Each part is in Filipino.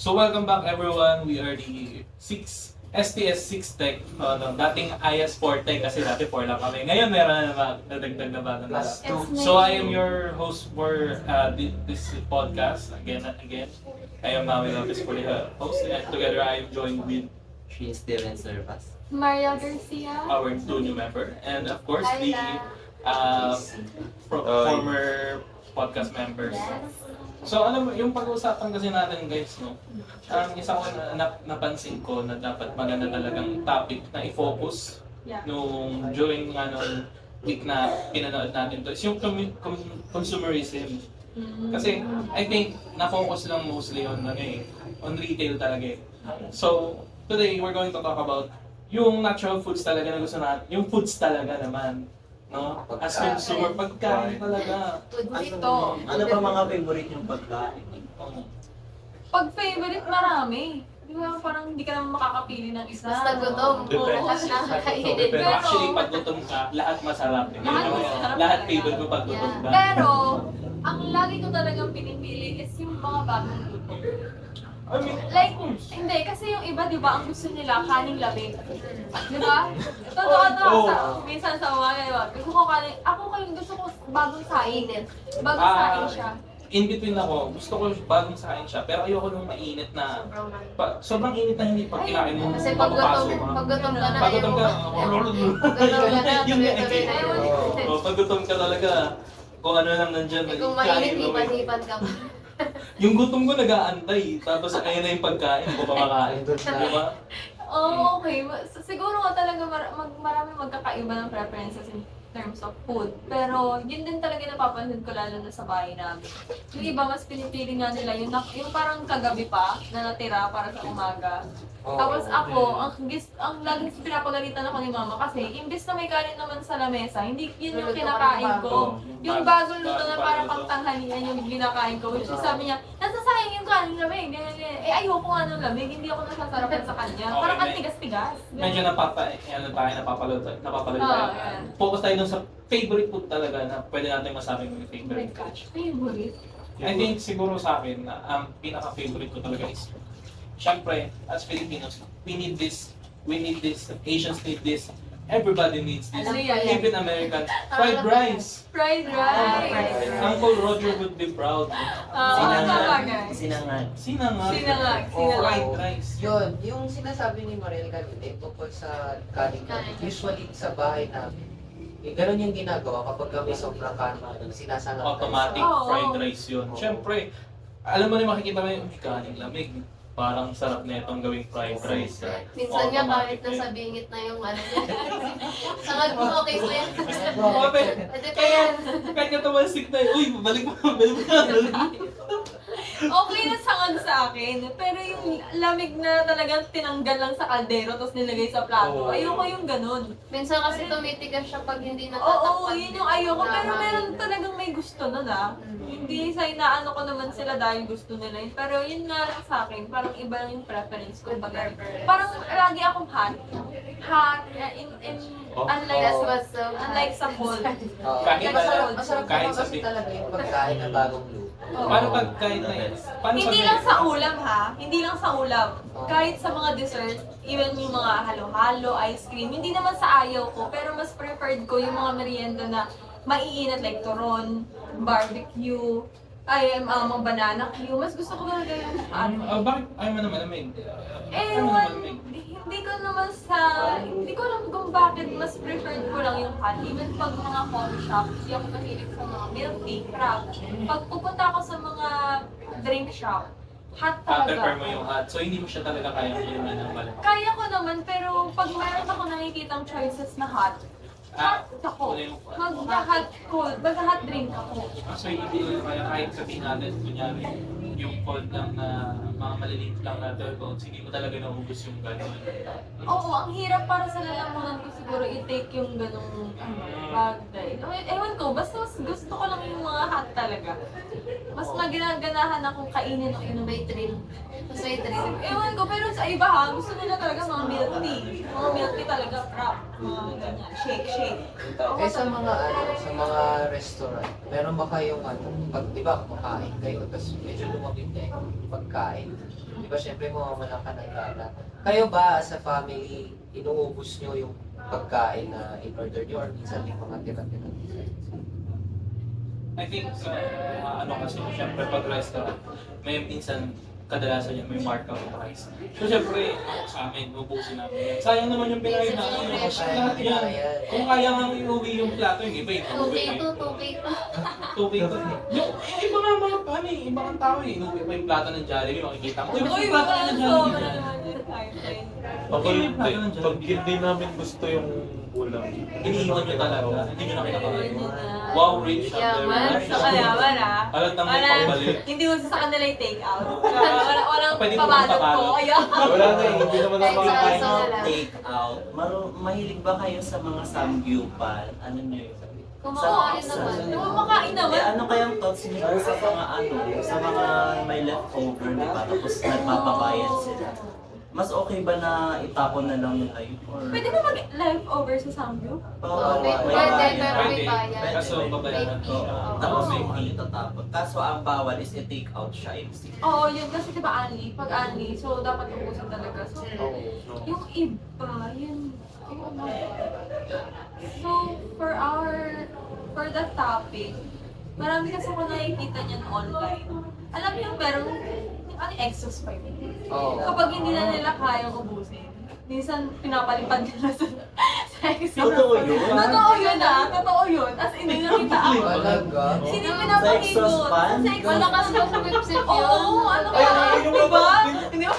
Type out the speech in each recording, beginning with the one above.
So welcome back everyone. We are the STS 6 Tech. Dating IS4 Tech kasi dati 4 lang kami. Ngayon meron na nadagdag na bagong Plus dalawa. 2. So I am your host for this podcast again and again. I am Maui Lopez for the host, and together I am joined with She is Steven Servas. Maria Garcia. our 2 new member and of course the Ayla. former podcast members. So alam mo, yung pag-uusapan kasi natin guys, no? Isa ko napansin ko na dapat maganda talagang topic na i-focus Yeah. nung during week na pinanood natin to is yung consumerism. Kasi I think na-focus lang mostly on on retail talaga eh. So today we're going to talk about yung natural foods talaga na gusto natin, yung foods talaga naman. No? As consumer, pagkain talaga. Ito. Ano ba mga favorite yung pagkain? Pag favorite, marami. Di ba parang hindi ka naman makakapili ng isa. Basta gutom. Depende. Oo, kasi nakakainin. Pero Pero- actually, pag gutom ka, lahat masarap. Lahat masarap Lahat talaga. favorite ko pag gutom ka. Pero, ang lagi ko talagang pinipili is yung mga bagong luto. I mean, Like, hindi, kasi yung iba, di ba, ang gusto nila, kaning lamig. Di ba? Totoo to, minsan sa umaga, di ba? Gusto ko kaning, ako kayong gusto ko bagong sain. Bagong sain siya. in between ako, gusto ko bagong sain siya, pero ayoko nung mainit na, sobrang init na hindi pag kinain mo, Kasi pag mapapasok gutom ka na, Pag gutom ka, tuloy-tuloy na. pag gutom ka talaga, kung ano lang nandyan, Kung kain mainit, mo. hipan-hipan ka pa. Yung gutom ko nag-aantay, tapos ayun na yung pagkain, hindi ko pa makain. Di ba? Oo, okay. Siguro nga talaga marami magkakaiba ng preferences in terms of food. Pero yun din talaga napapansin ko lalo na sa bahay namin. Yung iba mas pinipili nga nila yung parang kagabi pa na natira para sa umaga. Tapos ako, ang laging pinapagalitan ako ni mama kasi imbes na may kanin naman sa lamesa, hindi yun yung kinakain ko. Yung bagong luto na parang pangtanghalian yung kinakain ko. Which is sabi niya, nasasayang yung kanin lamig. Ganyan, ganyan. Eh ayoko nga ng lamig, hindi ako nasasarapan sa kanya. Parang ang tigas-tigas. Medyo napapalood tayo. yan. Focus tayo dun sa favorite food talaga na pwede natin masabing may Oh my favorite. gosh, favorite. I think siguro sa akin na ang pinaka-favorite ko talaga is, syempre, as Filipinos, we need this, Asians need this, everybody needs this, Ano yan? even Americans. Fried rice! Fried rice. Uncle Roger would be proud. Sinangag. Sinangag. Sinangag. Sinangag. Fried rice. Yun, yung sinasabi ni Mariel kanina, tungkol sa kanin namin, usually sa bahay namin, ganun yung ginagawa kapag kami sobrang kanin, sinasangag tayo Automatic Oo. fried rice yun. Oo. Siyempre, alam mo na makikita mo yung kaning lamig. Parang sarap na itong gawing fried rice. Minsan nga kahit Automatic nasa yun. bingit na yung ano niya. Sangag mo, okay pa yan. Okay. Pwede pa yan. Kahit nga tumalsik na yun, uy, balik mo. Okay na sangag sa akin, pero yung lamig na talagang tinanggal lang sa kaldero tapos nilagay sa plato, Oo. ayoko yung ganun. Minsan kasi tumitigas siya pag hindi Oo, natatakpan. yun yung ayoko, pero meron talagang may gusto nun ah. Hindi sa inaano ko naman sila dahil gusto nila yun, pero yun nga lang sa akin, parang iba lang yung preference ko. Parang lagi akong hot. Hot, unlike, Oh. unlike sa mall. Oo. Kahit Masarap kahit naman sa kasi talaga yung pagkain na bagong luto. Oo. Paano pag kahit na yan? Paano Hindi pag- lang sa ulam ha, hindi lang sa ulam. Kahit sa mga dessert, even yung mga halo-halo, ice cream, hindi naman sa ayaw ko, pero mas preferred ko yung mga merienda na maiinat like turon, barbecue, mga banana Q. Mas gusto ko talaga yung Bakit ayaw mo naman lamig? Ayaw mo naman ewan, lamig? hindi ko alam kung bakit mas preferred ko lang yung hot. Even pag mga coffee shop, hindi ako mahilig sa mga milk tea, crap. Pag pupunta ako sa mga drink shop, hot Prefer mo talaga. yung hot. So hindi mo siya talaga kaya inumin ng malamig. Kaya ko naman, pero pag meron ako nakikitang choices na hot, hot ako. Mag-hot cold, mag-hot drink ako. So hindi mo kaya kahit sabihin natin, kunyari, yung cold lang na mga maliliit lang na 12 ounce, hindi mo talaga naubos yung gano'n. Oo, ang hirap para sa lalamunan ko siguro i-take yung ganong bagay. Ewan ko, basta mas gusto ko lang yung mga hot talaga. Mas maginaganahan akong kainin o inom. May thrill. Mas may thrill. Ewan ko, pero sa iba ha, gusto nila talaga mga milk tea. Mga milk tea talaga, frap. Mga ganyan, shake. Eh sa mga restaurant, meron ba kayong pag di ba kumakain kayo, tapos medyo mabigay pagkain. Di ba, syempre mawawala ka ng gana. Kayo ba, as a family, inuubos nyo yung pagkain na in-order nyo or minsan yung mga tira-tira? I think, ano kasi, syempre pag restaurant, may minsan, kadalasan yan, may markup price. So syempre, sa amin, ubusin namin yan. Sayang naman yung pinayod namin. Lahat yan. Kung kaya nga iuwi yung plato, yung iba, inuwi pa yun. 2K to. Yung iba nga mga paano eh, iba ang tao eh, inuwi pa yung plato ng Jollibee, makikita mo. Uy, Uy, yung plato wala ng so, Jollibee. wala naman yung timeline. Okay, yung plato ng Pag Jollibee. hindi namin gusto yung ulam, Iniiwan nyo talaga, hindi nyo na kinakain. Yun na. Wow, rich ang Yaman, sa kayaman ah. Alat nang may Wala- pambalik. Hindi mo sa kanila yung take out. Walang Pwede mo pabalot magpabalot. ko. Ayan. wala na eh, hindi naman Kahit ako sa makakain. aso na lang. Take out. Mahilig ba kayo sa mga samgyupal? Ano nyo yun? Kumakain naman. Kumakain naman. Ano kayang thoughts niyo sa mga sa mga may leftover, di ba? Tapos nagpapabayad sila. Mas okay ba na itapon na lang nila yun? Or Pwede ba mag-leftover sa Samgyup? bawal? Pwede, May pero bayad. may Pwede. bayad. Kaso babayaran ko. Tapos Oo. may fee itatapon. Kaso ang bawal is i-take out siya. Oo, yun. Kasi diba Anli? Pag Anli, so dapat ubusin talaga. So, yung iba, yun. So, for the topic, marami kasi ako nakikita niyan online. Alam niyo, meron, ano yung exos pa yun? Oo. Kapag hindi na nila kayang ubusin, minsan pinapalipad nila sa exos. Totoo yun? Totoo yun ah, totoo yun. As in, may nakita ako. Talaga? Hindi Sa pinapahigot. exhaust fan? Sa exhaust Malakas fan. yung sumipsip yun. Oo, ano Ay, ka? yung Diba? mga- Hindi ba?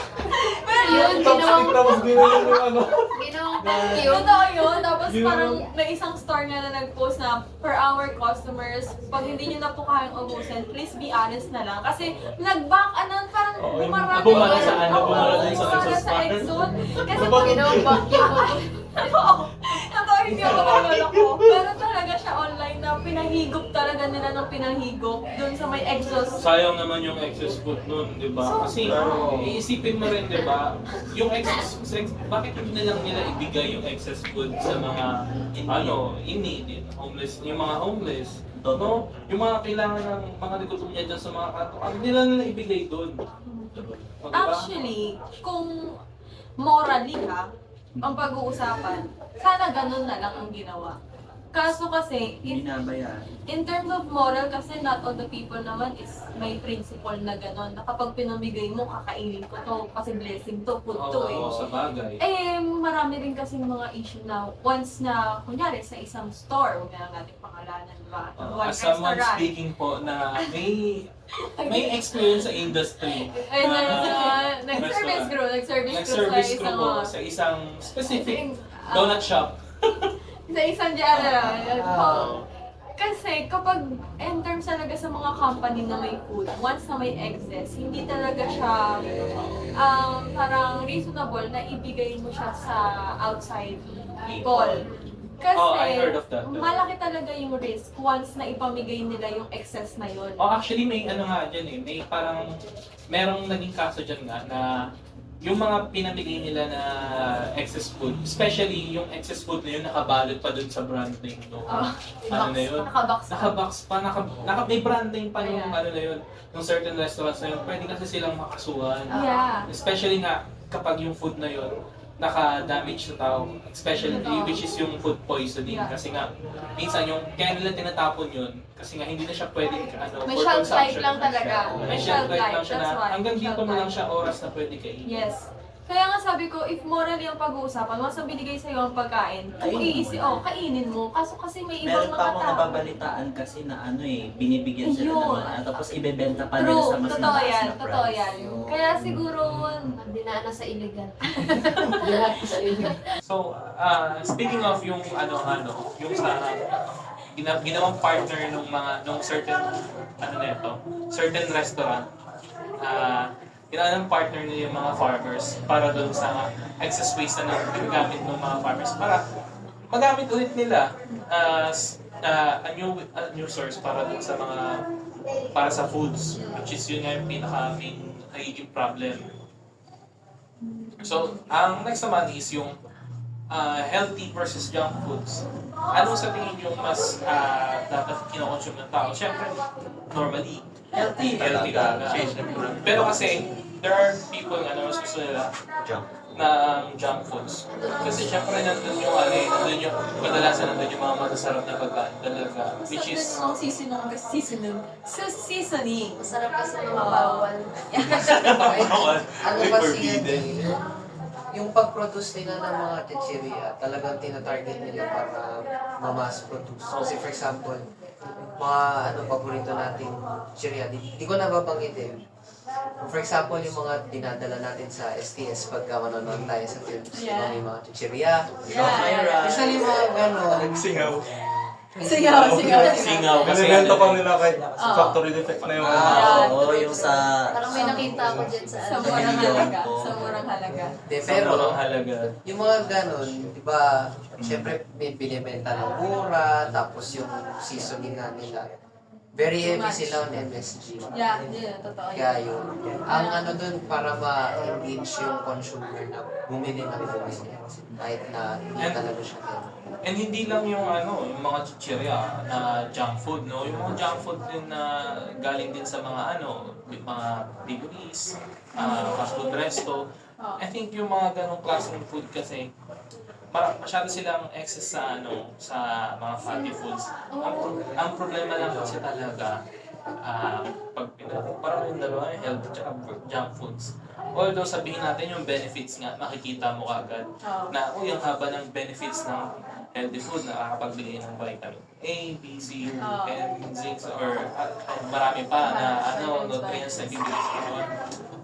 Pero Yun, yun, ginawang, Tapos ginawa yung ano. ginawang thank you. totoo yun. Tapos Yun. parang may isang store nga na nag-post na per hour customers, pag hindi nyo na po kayang ubusin, please be honest na lang. Kasi nag-back, parang Oo, yung- bumarami. bumara sa ano, Oo, bumara din sa bumara exhaust fan. exhaust. Kasi Diba? pag Ginawang vacuum. totoo, totoo, hindi ako nagloloko. Pero talaga siya online na pinahigop talaga nila ng pinahigop dun sa may exhaust. Sayang naman yung excess food nun, di ba? Kasi iisipin mo rin, di ba? Yung excess, bakit hindi na lang nila ibigay yung excess food sa mga, in need, homeless, yung mga homeless. No? Yung mga kailangan ng mga ligutom niya dyan sa mga kanto, ano nila ibigay doon? O, diba? Actually, kung morally ha, ang pag-uusapan, sana ganun na lang ang ginawa. Kaso kasi, Binabayaran. in terms of moral, kasi not all the people naman is may principle na ganun. Na kapag pinamigay mo, kakainin ko to, kasi blessing to, food to eh. Oo, sa bagay. Eh, marami rin kasi mga issue na once na, kunyari sa isang store, huwag na lang natin pangalanan, diba? One As someone restaurant. speaking po na may experience sa industry. Ay, na- nag-service crew, nag-service crew Nag-service sa crew isang, po sa isang specific donut shop. sa isang kasi kapag in terms talaga sa mga company na may food, once na may excess, hindi talaga siya parang reasonable na ibigay mo siya sa outside people. Kasi Oh, I heard of that. malaki talaga yung risk once na ipamigay nila yung excess na yun. Oh, actually may ano nga dyan eh, may parang, merong naging kaso dyan nga na yung mga pinamigay nila na excess food, especially yung excess food na yun nakabalot pa dun sa brand name no. Ano na yun? Nakabox. Nakabox pa, may brand name pa yung Ayan. ano na yun, yung certain restaurants na yun, pwede kasi silang makasuhan. Yeah. Especially nga kapag yung food na yun naka-damage sa tao, especially Totoo. which is yung food poisoning Yeah. kasi nga minsan yung kaya nila tinatapon yun kasi nga hindi na siya pwedeng May for shelf life consumption. lang talaga. May shelf life lang siya that's na why. hanggang dito Shelf mo lang life. siya oras na pwede kainin. Yes. Kaya nga sabi ko, if morally ang pag-uusapan, once na binigay sa'yo ang pagkain, kung Kainin mo. kainin mo. Kaso kasi may Meron ibang pa mga akong tao. nababalitaan kasi na binibigyan sila Yun. ng tapos ibebenta pa nila True, sa mas totoo mataas yan, na totoo price. yan. Kaya siguro, Dinaan na sa illegal. So, speaking of yung yung sa ginawang partner nung certain certain restaurant, ginawang partner nila yung mga farmers para doon sa excess waste na ginagamit ng mga farmers para magamit ulit nila as a new source para doon sa para sa foods, which is yun nga yung pinaka-main nagiging problem. So, ang next naman is yung healthy versus junk foods. Ano sa tingin nyo mas dapat kinokonsume ng tao? Siyempre, normally, Healthy Healthy ka na. Pero kasi, there are people nga na mas gusto nila Junk. na junk foods. Kasi syempre nandun yung nandun yung, kadalasan nandun yung mga masasarap na pagkain talaga. Which is, Ang seasoning. Masarap kasi ng Oo. bawal. Ano kasi yan eh, yung pag-produce nila ng mga chichirya, talagang tinatarget nila para ma-mass produce. Kasi for example, mga paborito nating chichirya, di ko nababanggitin. For example, yung mga dinadala natin sa STS pagka manonood tayo sa films, Yeah. yung mga chichirya. Yeah. Usually mga gano'n. Singaw. Singaw. singaw kasi Binibenta pa nila kahit Oo. factory defect na yung Oo, yung sa... Parang may nakita ako dyan sa Sa ano. murang Million halaga. po. Sa murang halaga. Pero, sobrang halaga. yung mga gano'n, di ba, syempre may binibenta ng mura, tapos yung seasoning nga nila. Very heavy sila on MSG. Yeah, yun, totoo Kaya yun. yun, ang dun para ma-engage yung consumer na bumili ng bumili. Kahit na hindi talaga siya ganun. And hindi lang yung yung mga chichirya na junk food, no? Yung mga junk food din na galing din sa mga mga bakeries, fast food resto. I think yung mga ganong klaseng food kasi masyado silang excess sa sa mga fatty foods. Ang problema lang kasi talaga pag parang yung dalawa, yung health at junk foods. Although sabihin natin yung benefits nga, makikita mo kagad na yung haba ng benefits ng healthy food, nakakapagbigay ng vitamin A, B, C, and zinc, or marami pa na nutrients na bibigay sa katawan.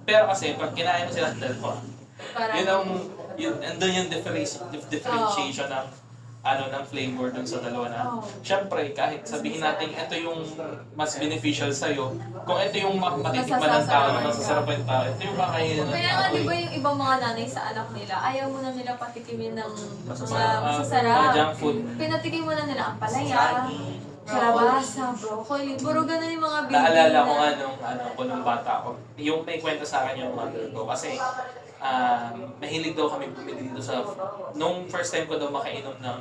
Pero kasi pag kinain mo sila ng dalawa, andun yung differentiation ng ng flavor dun sa dalawa na. Syempre, kahit sabihin natin ito yung mas beneficial sa'yo, kung ito yung matitikman ng tao, na masasarap yung tao, ito yung kakainin ng Kaya tao. nga, di ba yung ibang mga nanay sa anak nila, ayaw mo na nila patikimin ng mga Mga masasarap. junk food. Pinatikim mo na nila ang palaya, kalabasa, broccoli, puro ganun yung mga baby Naalala ko na- nga nung bata ako, yung may kwento sa akin yung mother ko, kasi mahilig daw kami bumili dito sa, nung first time ko daw makainom ng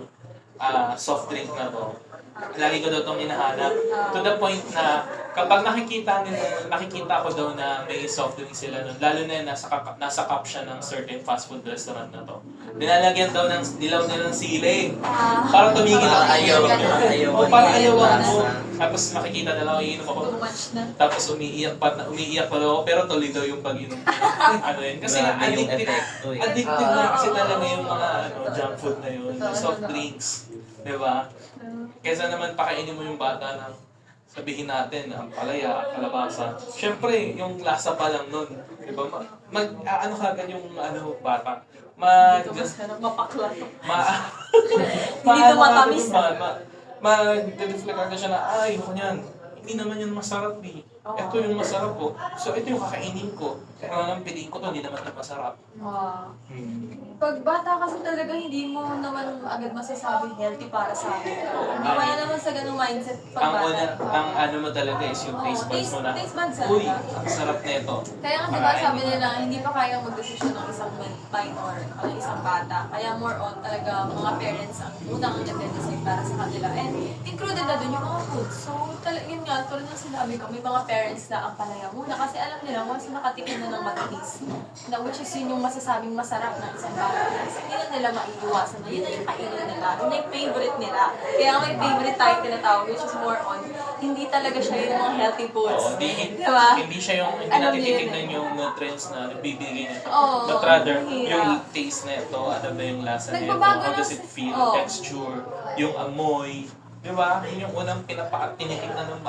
soft drink na to, lagi ko daw itong hinahanap. To the point na kapag nakikita ko daw na may soft drink sila nun, lalo na nasa cup siya ng certain fast food restaurant na to. Nilalagyan daw ng dilaw nilang sili. Para tumigil ako. Para ayaw ako. Tapos makikita na lang, iinom ako. Too much na. Tapos umiiyak pa daw ako, pero tuloy daw yung pag-inom. Yun. Kasi Grabe yung addictive. epekto eh. Addictive na kasi talaga yung mga junk food na yun, yung soft drinks. Diba? Kesa naman pakainin mo yung bata ng sabihin natin, ang palaya, kalabasa. Siyempre, yung lasa pa lang nun. Diba? Kagad yung bata. Ito masarap, mapakla. Hindi ito matamis. Mag-reflect agad siya na, ay, ako yan. Hindi naman yan masarap eh. Ito yung masarap ko. So, ito yung kakainin ko. Kaya nang piliin ko to, hindi naman na masarap. Wow. Pag bata kasi talaga hindi mo naman agad masasabi healthy para sa akin. Wala naman sa ganung mindset pag bata. Ang mo talaga is yung taste buds mo na, taste buds uy, ang sarap nito. Kaya nga diba sabi nila, hindi pa kayang mag-desisyon ng isang minor o ng isang bata. Kaya more on talaga mga parents ang unang nag-decide para sa kanila. And included na dun yung mga food. So, yun nga, tulad ng sinabi ko, may mga parents na ang palaya muna kasi alam nila once nakatikim na ng matamis, na which is yun yung masasabing masarap ng isang bata. Kasi hindi na nila maiiwasan na yun na yung kainin nila, yun na yung favorite nila. Kaya may favorite tayo tinatawag, which is more on, hindi talaga siya yung mga healthy foods. Oo, Diba? hindi siya yung, hindi Alam natin niyo yun titignan yung nutrients na nagbibigay niya. Oo, But rather, mahirap. yung taste na ito, ano ba yung lasa nito, Nagbabago how na does it feel, oo. texture, yung amoy, di ba? Yun yung unang tinitignan ng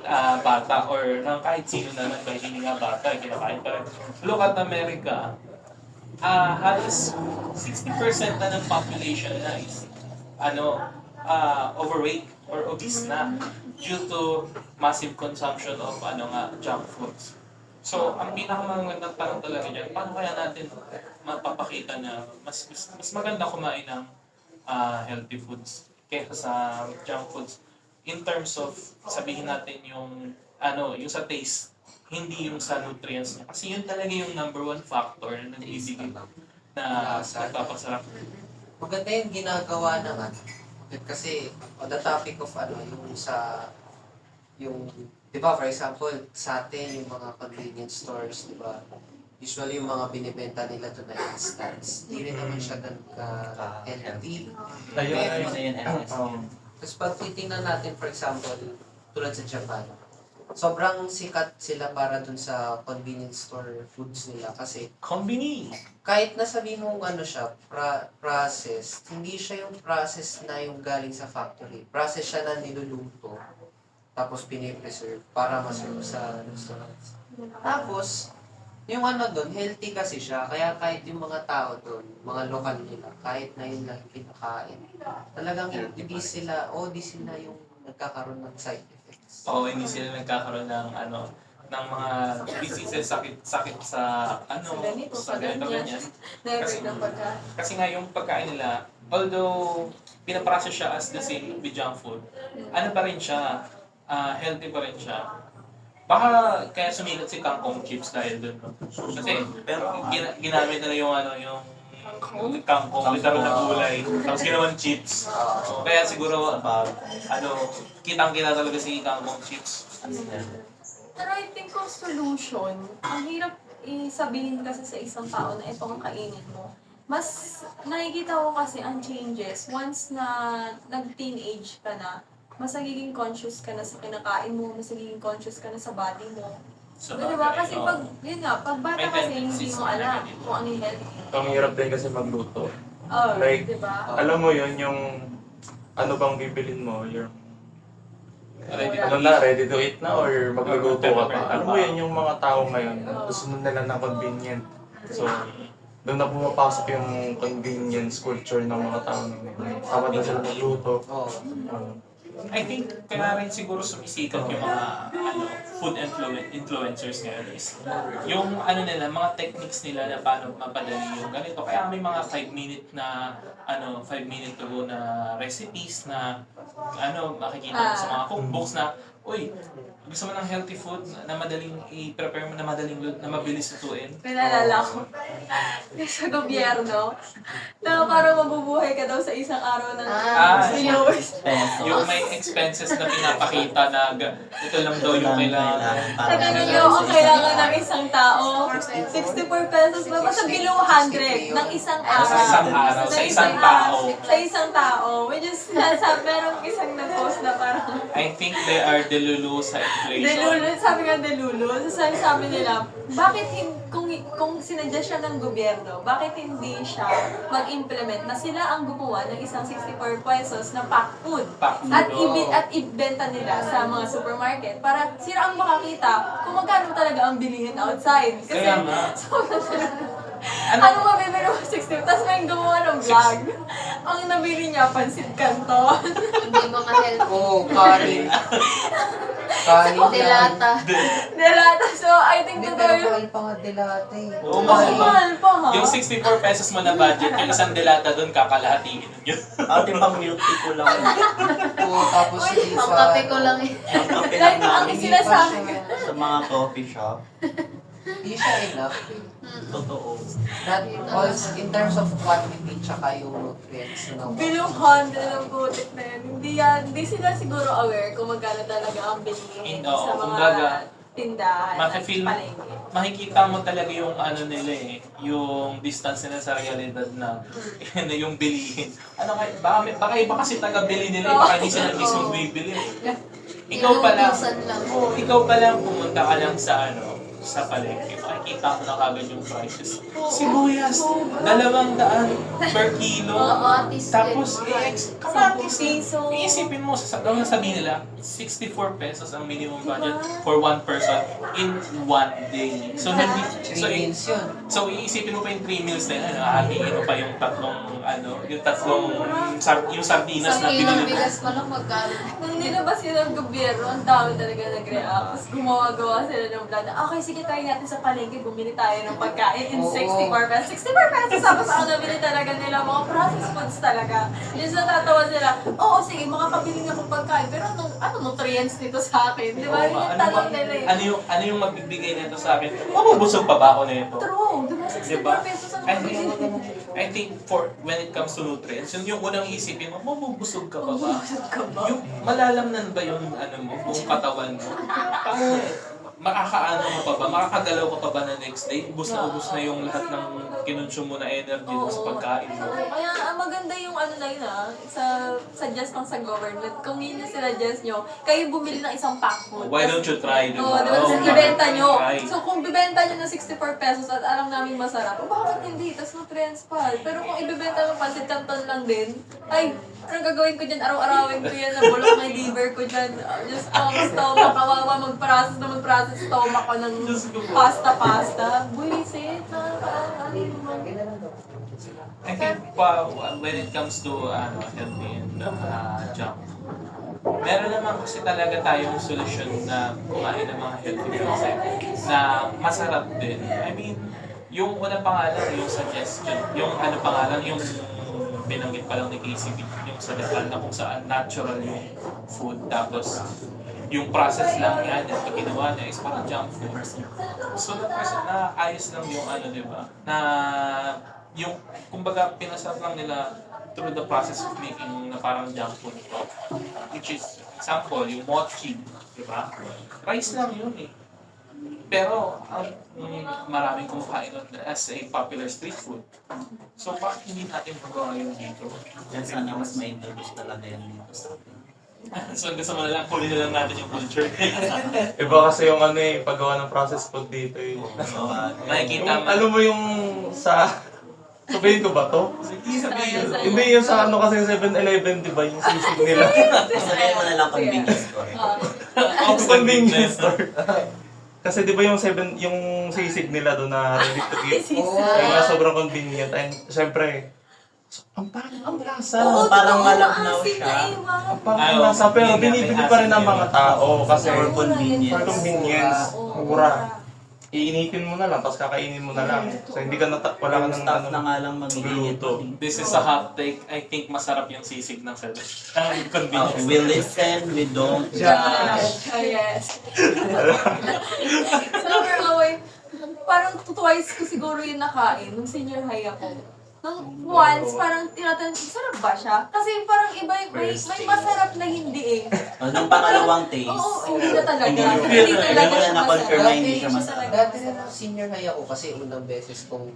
na bata or ng kahit sino na hindi nga bata, kinakain pa rin. Look at America, halos 60% na ng population na is overweight or obese na due to massive consumption of junk foods. So, ang pinakamagandang tanong talaga dyan, paano kaya natin mapapakita na mas maganda kumain ng healthy foods kaysa sa junk foods in terms of sabihin natin yung sa taste, hindi yung sa nutrients niya. Kasi yun talaga yung number one factor na nagbibigay na nagpapasarap. Maganda yung ginagawa ng kasi on the topic of yung sa yung, di ba, for example, sa atin, yung mga convenience stores, di ba, usually yung mga binibenta nila doon na instance, di rin naman siya ganun ka-healthy. Ayun na yun, MS. Tapos pag titingnan natin, for example, tulad sa Japan, sobrang sikat sila para dun sa convenience store foods nila kasi Combini! kahit nasabi mong ano siya, process, hindi siya yung process na yung galing sa factory. Process siya na niluluto, tapos pinipreserve para maserve sa restaurants. Tapos, yung ano doon, healthy kasi siya, kaya kahit yung mga tao doon, mga lokal nila, kahit na yun lang kinakain, talagang di sila yung nagkakaroon ng side effects. Oo, hindi sila nagkakaroon ng ng mga diseases, sakit sa sa ganito, ganyan. Never Kasi- ng pagkain. Kasi nga yung pagkain nila, although pinaprocess siya as the same with junk food, ano pa rin siya, healthy pa rin siya. Baka kaya sumilat si kangkong chips dahil dun. No? Kasi Pero ginamit nila yung kangkong, literal na gulay, tapos ginawan chips. Kaya siguro, kitang-kita talaga si kangkong chips. Pero I think kung solution, ang hirap isabihin kasi sa isang tao na ito ang kainin mo. Mas nakikita ko kasi ang changes once na nag-teenage ka na, mas nagiging conscious ka na sa kinakain mo, mas nagiging conscious ka na sa body mo. So, Diba? Kasi pag, yun nga, pag bata May kasi hindi tendencies mo na alam ganito. kung ano yung healthy. Ang hirap din kasi magluto. Oh, Like, diba? Alam mo yun, yung ano bang bibilin mo, yung Ready ano na, ready to eat na or magluluto ka pa. Alam mo yun, yung mga tao ngayon, gusto nila ng convenient. So, doon na pumapasok yung convenience culture ng mga tao ngayon. Tama na sila magluto. Oo. I think kaya rin siguro sumisikat yung mga food influencers ngayon is yung mga techniques nila na paano mapadali yung ganito. Kaya may mga 5-minute na 5-minute to go na recipes na makikita mo sa mga cookbooks na uy, gusto mo ng healthy food na madaling i-prepare mo, na mabilis lutuin. Pinalala ko. Sa gobyerno, na parang mabubuhay ka daw sa isang araw ng viewers. Yung may expenses na pinapakita na ito lang daw yung kailangan. Tatanong nyo ang kailangan ng isang tao. 64 pesos ba? Basta below 100 ng isang araw. Sa isang araw, sa Ng isang tao. Sa isang tao. Which is, merong isang nag-post na parang, I think they are delulu sa inflation. Delulu, sabi nga Delulu, sabi nila, bakit kung sinadya siya ng gobyerno, bakit hindi siya mag-implement na sila ang gumawa ng isang 64 pesos na pack food Pack food, at oo. ibenta nila sa mga supermarket para sila ang makakita kung magkano talaga ang bilihin outside. Kasi Kaya nga. sobrang ano mabibili mo 60? Tapos may gumawa ng vlog. Ang nabili niya, pansit canton. Hindi mga healthy. Oo, kanin. Kanin lang. Delata. Delata. So, I think Hindi, totoo pero yun. mahal pa nga delata eh. Oo, Mas mahal pa ha? Yung 64 pesos mo na budget, yung isang delata doon, kakalahatiin yun. Ate, pang milk tea ko lang. Oo, tapos hindi Ang sa... kape ko lang eh. Ang kape Like, lang ang namin sinasabi ko. sa mga coffee shop. Hindi siya enough eh. Totoo. Not also in terms of quantity tsaka yung nutrients na Below 100 ang putik na yun. Hindi sila siguro aware kung magkano talaga ang bilihin Oo, sa mga kumbaga, tindahan at Makifeel, palengke. makikita mo talaga yung nila yung distance nila sa realidad na yung bilihin. Baka iba kasi taga-bili nila, baka hindi sila mismo bibili. Ikaw pa lang, Inuubusan lang. ikaw pa lang pumunta ka lang sa sa palengke, makikita mo na kagad yung prices. Sibuyas, 200 per kilo. Oo, atis Tapos, kamatis, 10 piso. iisipin mo, sabihin nila, 64 pesos ang minimum budget for one person in one day. So, hindi, 3 meals yun. so iisipin mo pa yung 3 meals na yun, hahatiin mo pa yung yung sardinas Sa na kilang binili mo. bigas pa lang magkano. Nung nilabas sila ng gobyerno, ang dami talaga nag-react. Tapos gumawa-gawa sila ng vlog na, okay, sige, sige try natin sa palengke, bumili tayo ng pagkain in Oo. 64 pesos. 64 pesos, tapos ako nabili talaga nila, mga processed foods talaga. Yung natatawa sila, oo sige, makakabili nga akong pagkain, pero ano nutrients nito sa akin, di ba? Yun yung tanong nila eh. Ano yung magbibigay nito sa akin? Mabubusog pa ba ako nito? True, di ba? 64 Diba? pesos ang I nabili. I think for when it comes to nutrients, yun yung unang isipin mo, mabubusog ka pa ba? Yung malalamnan ba yung ano mo, buong katawan mo? Parang makakaano mo pa ba? Makakagalaw ka pa ba na next day? Ubus na yung lahat ng kinonsume mo na energy mo sa pagkain mo. Kaya maganda yung ano na yun suggest lang sa government. Kung yun yung sinuggest nyo, kayo bumili ng isang pack food. Why don't you try, di Oo, ba? diba? Tapos ibenta nyo. Try. So kung bibenta nyo ng 64 pesos at alam namin masarap, bakit hindi? Tapos nutrients pa. Pero kung ibibenta mo pancit canton lang din, ay, anong gagawin ko dyan? Araw-arawin ko yan, nabulok na yung liver ko dyan. Just stomach, kawawa mag-process stomach ko ng pasta-pasta. Buisit, nakakaalim mo. I think when it comes to healthy and junk, meron naman kasi talaga tayong solusyon na kumain ng mga healthy foods na masarap din. I mean, yung una pa nga lang, yung suggestion, yung ano pa nga lang, yung binanggit pa lang ni KCB, yung sa Nepal na kung saan natural yung food, tapos yung process lang yan, yung pag ginawa niya is parang junk food. So na ayos lang yung ano, di ba? Na yung, kumbaga, pinasarap lang nila through the process of making na parang junk food. Which is, example, yung mochi, di ba? Rice lang yun eh. Pero, ang maraming kumakain nun as a popular street food. So, bakit hindi natin magawa yun dito? Yan sana mas ma-introduce talaga yan dito sa atin. So, gusto mo na lang, kunin na lang natin yung culture. Iba kasi yung ano eh, paggawa ng processed food dito eh. So, Makikita mo. Alam mo yung sa... Sabihin ko ba to? Sige, sabihin. Hindi yung sa ano kasi 7-Eleven, di ba? Yung sisig nila. sabihin mo na lang convenience store. Yung convenience store. Kasi di ba yung yung sisig nila doon na ready to eat? Kaya nga sobrang convenient. And syempre, ang lasa. Oo, parang malabnaw siya. Ang parang lasa. Pero binibili pa rin ng mga tao kasi For convenience. for convenience, mura. Iinitin mo na lang, tapos kakainin mo na lang. So hindi ka wala ka ng Staff na nga lang mag-iinit. magluluto. This is a hot take. I think masarap yung sisig ng seven. Convenience. We listen, we don't Gosh, yes. So, away, parang twice ko siguro yung nakain nung senior high ako. Nung once, parang tinatanong, sarap ba siya? Kasi parang iba, may masarap na hindi eh. Nung pangalawang taste. Oo, hindi na talaga. Hindi mo talaga na siya na-confirm na masarap. hindi siya masarap. Dati rin nung senior high ako kasi unang beses kong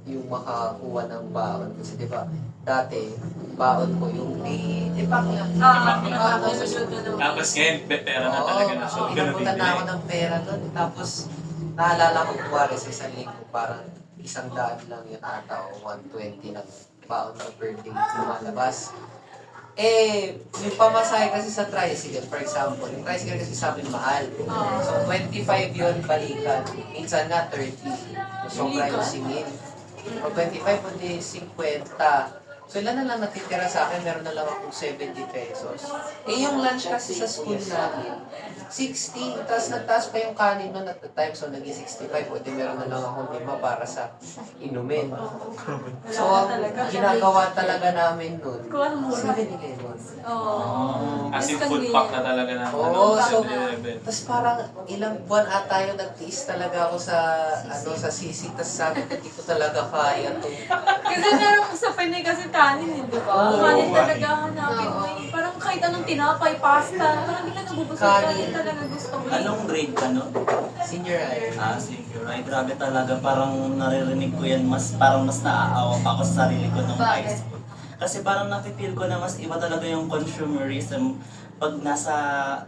yung makakuha ng baon. Kasi di ba, dati, baon ko yung ipak nga. Nasusunod na naman. Tapos ngayon, pera na talaga na siya. Ganun Inabutan din na ako eh. ng pera nun. Tapos, naalala ko kuwari sa isang linggo, parang 100 lang yun ata o 120 lang baon na per day lumalabas. Eh, may pamasahe kasi sa tricycle, for example. Yung tricycle kasi sa amin mahal. So, 25 yun balikan. Minsan nga 30. So, sobra yung singin. Pag 25, kundi 50. So, ilan na lang natitira sa akin, meron na lang akong 70 pesos. Eh, yung lunch kasi sa school namin, 60. Tapos nagtaas pa yung kanin nun at the time, so naging 65. O di meron na lang akong 5 para sa inumin. So, ang ginagawa talaga namin nun, Kuha ng mura. 7-Eleven. Oo. As in Mas food pack na talaga ng Oo, so, 7-Eleven. tapos parang ilang buwan ata yung nagtiis talaga ako sa sisig. Tapos sabi ko, hindi ko talaga kaya to. Kasi meron sa Pinay kasi kanin, di ba? Oo, Kanin talaga hanapin mo. Parang kahit anong tinapay, pasta, parang hindi ka nabubusog. Kanin talaga gusto mo. Anong grade ka no? Senior high. Sige, right. Grabe talaga. Parang naririnig ko yan. Parang mas naaawa pa ako sa sarili ko nung high Bakit? school. Kasi parang napipil ko na mas iba talaga yung consumerism pag nasa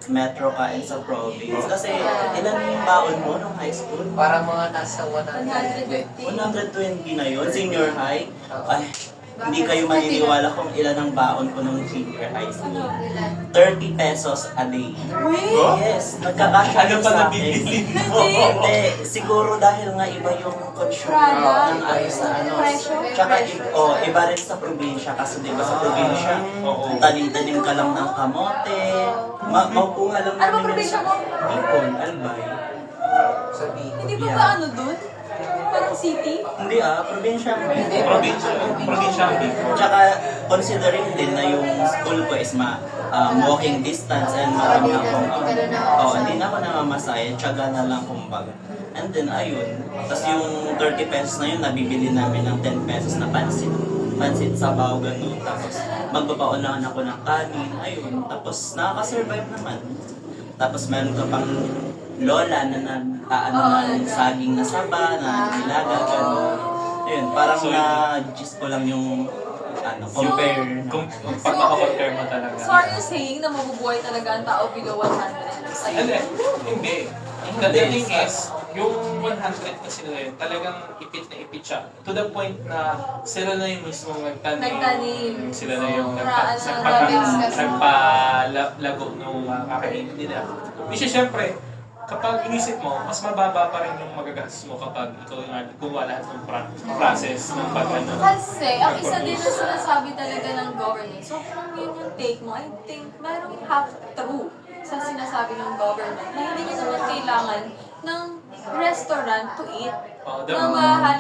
metro ka and sa province. Kasi ilan yung baon mo nung high school? Parang mga nasa 120. 120 na yun, senior high. Ay, hindi kayo maniniwala kung ilan ang baon ko nung senior high school. 30 pesos a day. Yes, nagkakasya Ano pa sa nabibili akin. Hindi, siguro dahil nga iba yung consumer ng ano sa ano. Tsaka iba rin sa probinsya kasi di ba sa probinsya, tanim-tanim ka lang ng kamote, makukuha lang Ano ba namin probinsya mo? Bicol, Albay. sabihin. Hindi ba Yeah. ba ano dun? Parang city? Hindi probinsya. Probinsya ang Bicol. Tsaka considering din na yung school ko is walking distance and marami akong hindi na ako namamasaya, tsaga na lang kumbaga. And then ayun, tapos yung 30 pesos na yun, nabibili namin ng 10 pesos na pansit sabaw, ganun. Tapos magbabaon lang ako ng kanin, ayun. Tapos nakaka-survive naman. Tapos meron ka pang lola na ng saging na saba, na nilaga, gano'n. Ayun, parang So, na-gist ko lang yung compare. Kung pag makakompare mo talaga. So are you saying na mabubuhay talaga ang tao below 100? Hindi. The thing is, yung 100 na sila yun, talagang ipit na ipit siya. To the point na sila na yung mismo Nagtanim. Sila na yung Nagtanim. nagpalago nung kakainin nila. Kasi syempre, kapag inisip mo, mas mababa pa rin yung magagastos mo kapag ikaw yung gumawa lahat ng process ng pag-ano. Kasi, ang isa din na sinasabi talaga ng government, so kung yun yung take mo, I think merong half-true sa sinasabi ng government na hindi nyo naman kailangan ng restaurant to eat. Na mahal.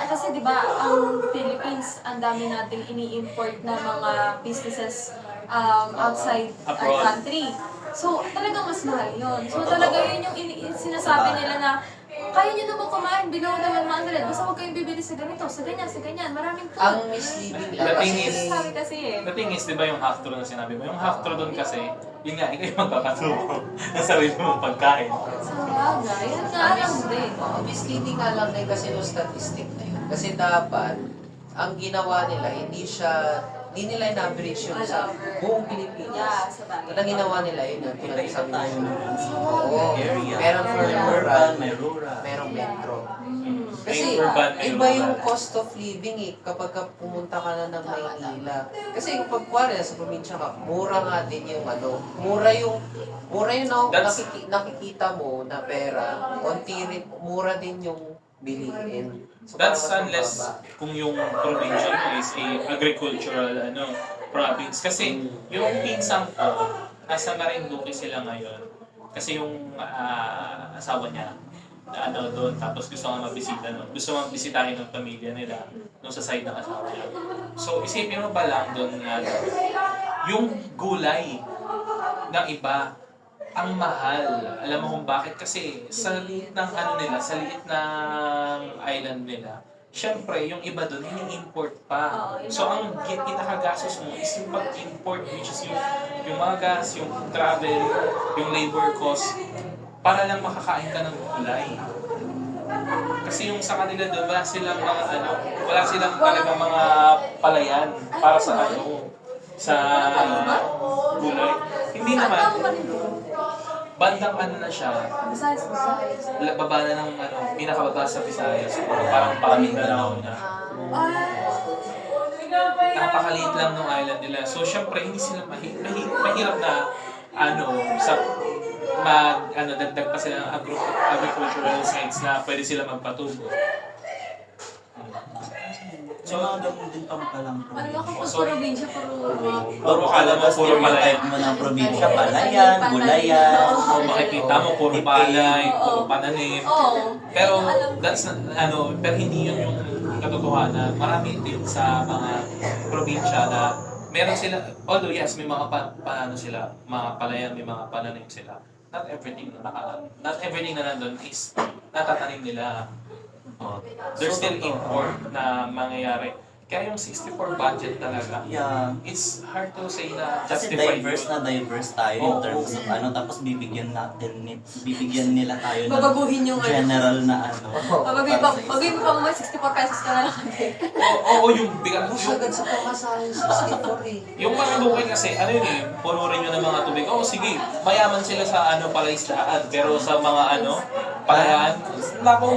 Kasi di ba ang Philippines, ang dami nating ini-import na mga businesses outside our Abroad. country. So, talagang mas mahal yun. So, talaga yun yung sinasabi nila na kaya nyo naman kumain, below naman 100. Basta huwag kayong bibili sa ganito, sa ganyan. Maraming food. Ang misleading The lang thing kasi is- Sabi kasi eh. The thing is, di ba yung half-true na sinabi mo? Yung half-true doon kasi, yun nga, ikaw yung magpapatubo ng sarili mong pagkain. Sa bagay, yan nga lang din. misleading nga lang din kasi yung statistic na yun. Kasi dapat, ang ginawa nila, hindi nila in-average yun sa buong Pilipinas. Yeah, sa bagay. Ang ginawa nila yun, yung Iba-iba pinagsabi tayo mo. ng Oo, area. meron for May rural, urban, may rural. merong metro. Mm. Kasi May urban, may iba yung rural. cost of living kapag ka pumunta ka na ng Maynila. Kasi kapag kuwari sa probinsya ka, mura nga din yung mura yung That's- nakikita mo na pera, konti rin, mura din yung bilihin. So, That's parang mas unless mababa. kung yung provincia mo is a agricultural province. Kasi yung pinsan ko, nasa Marinduque sila ngayon. Kasi yung asawa niya, doon, tapos gusto nga mabisita, gusto nga bisitahin ng pamilya nila doon sa side ng asawa niya. So isipin mo ba lang doon nga, yung gulay ng iba, ang mahal. Alam mo kung bakit? Kasi sa liit ng nila, sa liit ng island nila, syempre, yung iba doon, ini-import pa. So, ang pinakagastos mo is yung pag-import, which is yung mga gas, yung travel, yung labor cost, para lang makakain ka ng gulay. Kasi yung sa kanila doon, wala silang wala silang talagang mga palayan para sa sa gulay. Hindi Saan naman. ako Marinduque? Bandang na siya, Besides. baba na ng pinakababa sa Visayas, parang Mindanao na. Napakaliit lang ng island nila. So, syempre, hindi sila mahirap na sa dagdag pa sila ng agricultural sites na pwede sila magpatubo. So, mga ganun din lang. Ano ako pag Sorry. probinsya, Puro kalabas puro stereotype mo ng probinsya, palayan, gulayan. So, makikita mo, puro palay, puro pananim. Oo. Pero that's pero hindi yun yung katotohanan. Marami din sa mga probinsya na meron sila, although yes, may mga sila, mga palayan, may mga pananim sila. Not everything na nandun is natatanim nila. There's still import na mangyayari. Kaya yung 64 budget talaga, Yeah. it's hard to say na Kasi justified. diverse tayo in terms of tapos bibigyan nila tayo ng Babaguhin yung general na Pagawin para sa mo pa mo 64 pesos ka na lang. Oo, yung bigat. Mas agad sa pamasahe 64 eh. Yung Marinduque kasi, punurin nyo ng mga tubig. Oo, sige, mayaman sila sa palaisdaan. Pero sa mga palayan, naku,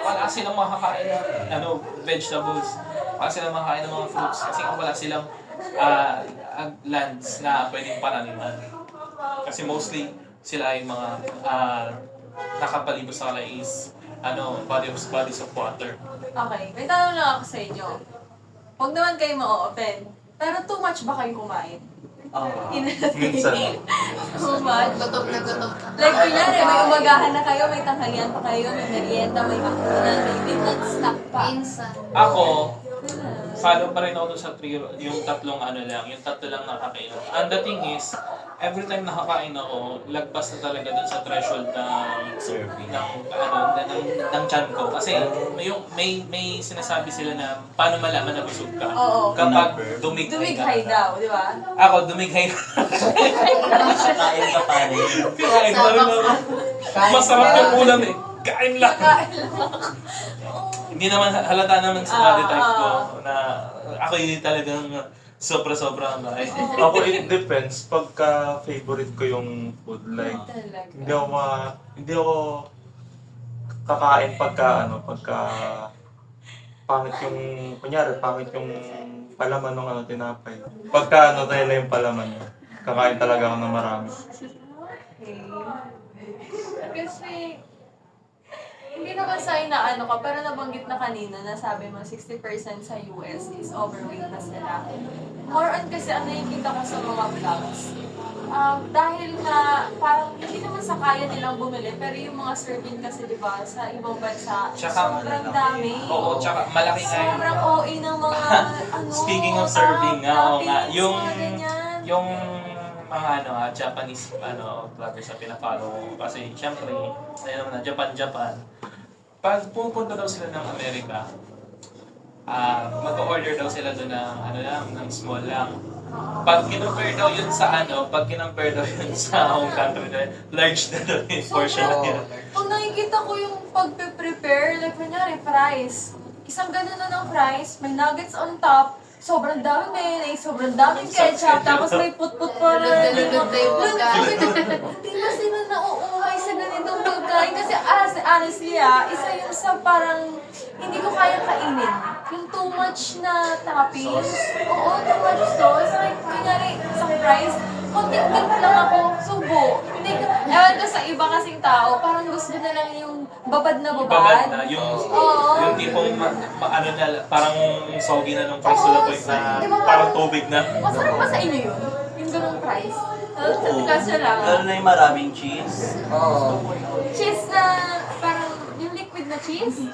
wala silang makakain ng vegetables. Wala silang makakain ng mga fruits. Kasi wala silang lands na pwedeng pananiman. Kasi mostly, sila ay mga nakapalibot sa kanila is bodies of water. Okay, may tanong lang ako sa inyo. Huwag naman kayo ma-open. Pero too much ba kayong kumain? Minsan. Too much. Gutom na gutom ka. Like, kunyari, may umagahan na kayo, may tanghalian pa kayo, may merienda, may hapunan, may midnight snack pa. Minsan. Ako, follow pa rin ako dun sa yung tatlong yung tatlo lang nakakainom. And the thing is, every time nakakain ako, lagpas na talaga dun sa threshold Serving. ng chan ko. Kasi may sinasabi sila na paano malaman na busog ka. Oo. Kapag dumighay Dumighay ka. daw, di ba? Ako, dumighay na. Kain ka pa rin. Kain pa rin ako. Masarap yung ulam eh. Kain lang. Hindi naman halata naman sa body type ko na ako hindi talagang sobra-sobra ang kain. Ako, it depends. Pagka favorite ko yung food, like, Talaga. hindi ako kakain pagka pangit yung, kunyari, pangit yung palaman ng tinapay. Pagka tayo yung palaman, kakain talaga ako ng marami. Okay. Kasi, hindi naman sa inaano ka, pero nabanggit na kanina na sabi mo 60% sa US is overweight na sila. More on kasi ang nakikita ko sa mga vlogs. Dahil na parang hindi naman sa kaya nilang bumili, pero yung mga serving kasi di ba sa ibang bansa, Tsaka, sobrang dami. Oo, tsaka malaki nga yung... Sobrang OA ng mga Speaking of serving, oo nga, toppings, yung mga ganyan. yung mga Japanese vloggers na pinafollow ko. Kasi syempre, ayun naman na, Japan. Pag pupunta daw sila ng Amerika, mag-order daw sila doon ng small lang. Pag kinompare daw yun sa home country, large na daw yung portion nila. Pag nakikita ko yung pagpe-prepare, like kunyari, fries. Isang ganun na ng fries, may nuggets on top, sobrang dami mayonnaise, sobrang daming ketchup, tapos may put-put pa na. Lulod na yung pagkain. Hindi ba sila nauumay sa ganitong pagkain? Kasi honestly isa yung sa parang hindi ko kaya kainin. Yung too much na toppings. Oo, too much sauce. Like, kunyari, isang fries, konting dip lang ako, subo. Hindi ko, ewan ko sa iba kasing tao, parang gusto na lang yung babad na Babad na, Oo. yung tipong parang soggy na nung fries to the point na Di ba parang tubig na. Masarap ba sa inyo yun? Yung ganung fries? Oo. Kasi lang. Lalo na yung maraming cheese. Oo. Cheese na, parang yung liquid na cheese?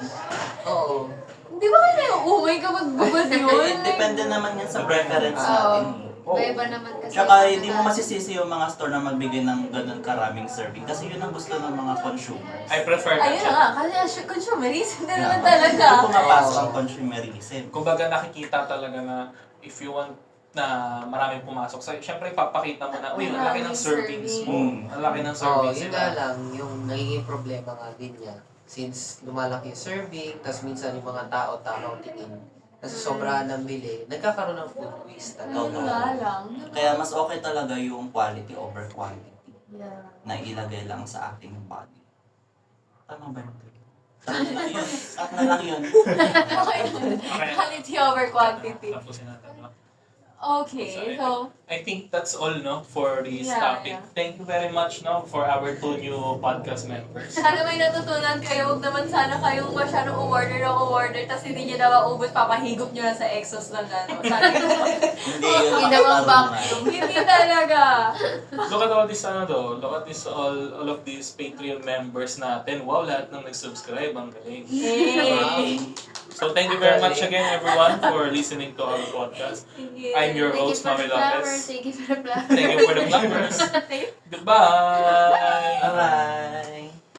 Oo. Hindi ba kayo naiuumay kapag babad yun? Depende naman yan sa preference natin. Iba naman kasi. Tsaka hindi mo masisisi yung mga store na magbigay ng ganun karaming serving kasi yun ang gusto ng mga consumers. I prefer Ayun na that. nga, kasi as consumerism na naman talaga. Hindi pumapasok ang consumerism. Kumbaga nakikita talaga na if you want na maraming pumasok, syempre ipapakita mo na, uy, ang laki ng servings mo. Ang laki ng Oo, servings yun nila. nga lang, yung nagiging problema nga din niya. Since lumalaki yung serving, tas minsan yung mga tao tingin. Kasi sobrahan ng bili, nagkakaroon ng food waste Ayun talaga. nga lang. Kaya mas okay talaga yung quality over quantity Yeah. na ilagay lang sa ating body. Tama ba yun? Sakto na lang yun. Okay. Quality over quantity. Tapusin natin, no? Okay, so, I think that's all, no, for this Yeah, topic. yeah. Thank you very much, no, for our 2 new podcast members. sana may natutunan kayo. Huwag naman sana kayong masyadong umorder, tapos hindi nyo na maubot, papahigop nyo na sa Exos lang, ano. Sana Hindi yun Ginawang makatarungan. hindi talaga. Look at all this, look at this, all of these Patreon members natin. Wow, lahat ng nag-subscribe, ang galing. Yay! So thank you very much again, everyone, for listening to our podcast. Thank you. I'm your Thank you host, for the Mami flowers. Lopez. Thank you for the flowers. Thank you for the flowers. Goodbye! Bye-bye!